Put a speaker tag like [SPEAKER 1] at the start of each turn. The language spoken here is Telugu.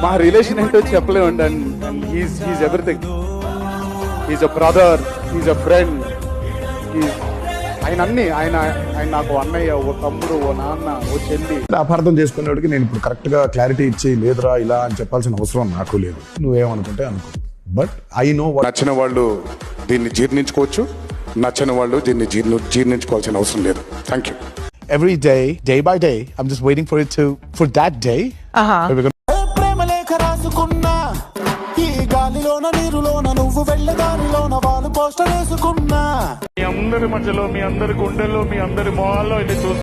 [SPEAKER 1] మా రిలేషన్ ఏంటో చెప్పలేమండి. And he's everything. He's a brother, he's a friend, ఆయన అన్ని ఆయన నాకు అన్నయ్య, ఓ తమ్ముడు, ఓ నాన్న, ఓ చెల్లి.
[SPEAKER 2] అపార్థం చేసుకునేవాడికి నేను ఇప్పుడు కరెక్ట్ గా క్లారిటీ ఇచ్చి లేదురా ఇలా అని చెప్పాల్సిన అవసరం నాకు లేదు. నువ్వేమనుకుంటే అనుకో, బట్ ఐ నో.
[SPEAKER 3] నచ్చిన వాళ్ళు దీన్ని జీర్ణించుకోవచ్చు, నచ్చని వాళ్ళు దీన్ని జీర్ణించుకోవాల్సిన అవసరం లేదు. Thank you.
[SPEAKER 4] Every day, day by day, I'm just waiting for that day.
[SPEAKER 5] ప్రేమలేఖ రాసుకున్నా ఈ గాలిలోన నీరులోన నువ్వు వెళ్ళదారిలోన వాళ్ళు పోస్టర్ వేసుకున్నా.
[SPEAKER 6] మీ అందరి మధ్యలో, మీ అందరి గుండెల్లో, మీ అందరి మొహాల్లో ఇది